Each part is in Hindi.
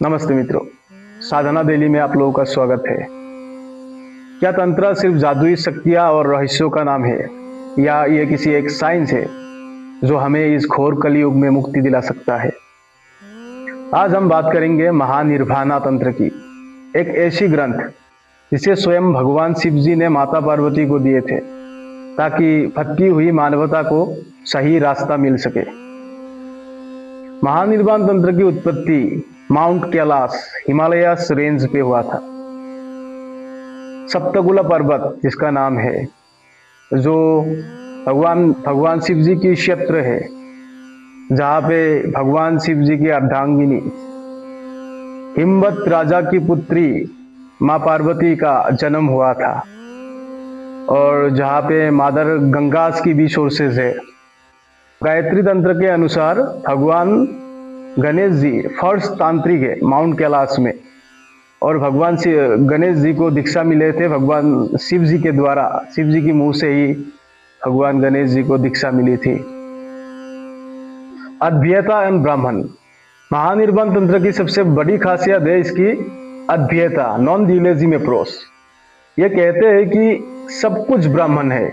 नमस्ते मित्रों, साधना डेली में आप लोगों का स्वागत है। क्या तंत्र सिर्फ जादुई शक्तियां और रहस्यों का नाम है, या ये किसी एक साइंस है जो हमें इस घोर कलयुग में मुक्ति दिला सकता है? आज हम बात करेंगे महानिर्वाणा तंत्र की, एक ऐसी ग्रंथ जिसे स्वयं भगवान शिव जी ने माता पार्वती को दिए थे ताकि भटकी हुई मानवता को सही रास्ता मिल सके। महानिर्वाण तंत्र की उत्पत्ति माउंट कैलाश हिमालयस रेंज पे हुआ था। सप्तगुला पर्वत जिसका नाम है, जो भगवान शिव जी की क्षेत्र है, जहाँ पे भगवान शिव जी की अर्धांगिनी हिमवत राजा की पुत्री माँ पार्वती का जन्म हुआ था, और जहाँ पे मादर गंगास की भी सोर्सेज है। गायत्री तंत्र के अनुसार भगवान गणेश जी फर्स्ट तांत्रिक है माउंट कैलाश में, और भगवान गणेश जी को दीक्षा मिले थे भगवान शिव जी के द्वारा। शिव जी की मुंह से ही भगवान गणेश जी को दीक्षा मिली थी। अद्भुतता एवं ब्राह्मण, महानिर्वाण तंत्र की सबसे बड़ी खासियत है इसकी अद्भुतता, नॉन रिलीजियम अप्रोच। ये कहते हैं कि सब कुछ ब्राह्मण है,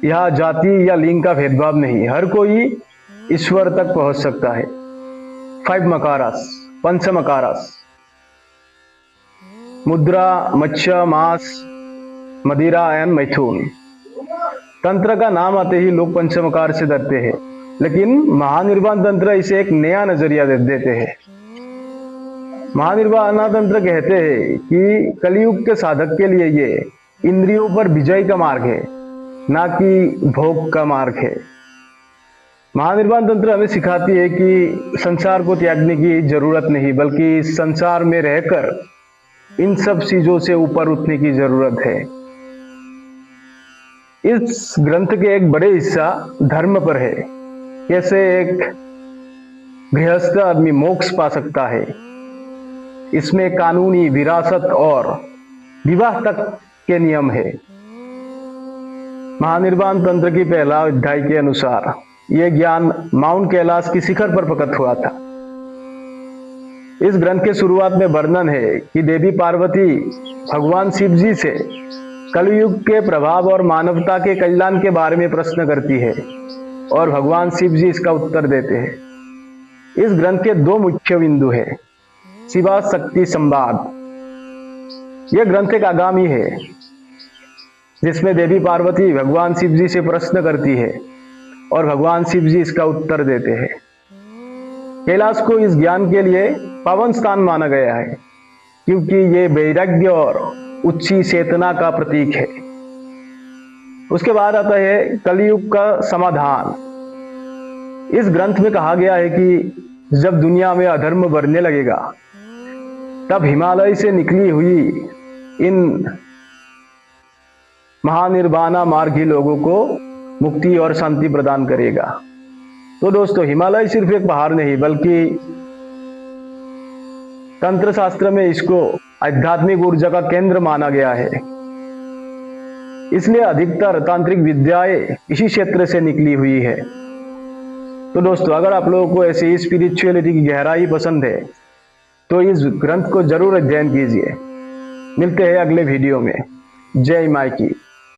यहाँ जाति या लिंग का भेदभाव नहीं, हर कोई ईश्वर तक पहुंच सकता है। 5 मकारास, पंच मकारास, मुद्रा, मत्स्य, मांस, मदिरा एवं मैथुन। तंत्र का नाम आते ही लोग पंचमकार से डरते हैं, लेकिन महानिर्वाण तंत्र इसे एक नया नजरिया देते हैं। महानिर्वाण तंत्र कहते हैं कि कलयुग के साधक के लिए ये इंद्रियों पर विजय का मार्ग है, ना कि भोग का मार्ग है। महानिर्वाण तंत्र हमें सिखाती है कि संसार को त्यागने की जरूरत नहीं, बल्कि संसार में रहकर इन सब चीजों से ऊपर उठने की जरूरत है। इस ग्रंथ के एक बड़े हिस्सा धर्म पर है, कैसे एक गृहस्थ आदमी मोक्ष पा सकता है। इसमें कानूनी, विरासत और विवाह तक के नियम है। महानिर्वाण तंत्र की पहला अध्याय के अनुसार यह ज्ञान माउंट कैलाश की शिखर पर प्रकट हुआ था। इस ग्रंथ के शुरुआत में वर्णन है कि देवी पार्वती भगवान शिव जी से कलयुग के प्रभाव और मानवता के कल्याण के बारे में प्रश्न करती है, और भगवान शिव जी इसका उत्तर देते हैं। इस ग्रंथ के 2 मुख्य बिंदु है। शिवा शक्ति संवाद, यह ग्रंथ एक आगामी है जिसमें देवी पार्वती भगवान शिव जी से प्रश्न करती है और भगवान शिव जी इसका उत्तर देते हैं। कैलाश को इस ज्ञान के लिए पावन स्थान माना गया है, क्योंकि ये वैराग्य और उच्च चेतना का प्रतीक है। उसके बाद आता है कलयुग का समाधान। इस ग्रंथ में कहा गया है कि जब दुनिया में अधर्म बढ़ने लगेगा, तब हिमालय से निकली हुई इन महानिर्वाणा मार्ग ही लोगों को मुक्ति और शांति प्रदान करेगा। तो दोस्तों, हिमालय सिर्फ एक पहाड़ नहीं, बल्कि तंत्र शास्त्र में इसको आध्यात्मिक ऊर्जा का केंद्र माना गया है। इसलिए अधिकतर तांत्रिक विद्याएं इसी क्षेत्र से निकली हुई है। तो दोस्तों, अगर आप लोगों को ऐसी स्पिरिचुअलिटी की गहराई पसंद है तो इस ग्रंथ को जरूर अध्ययन कीजिए। मिलते हैं अगले वीडियो में। जय माई की।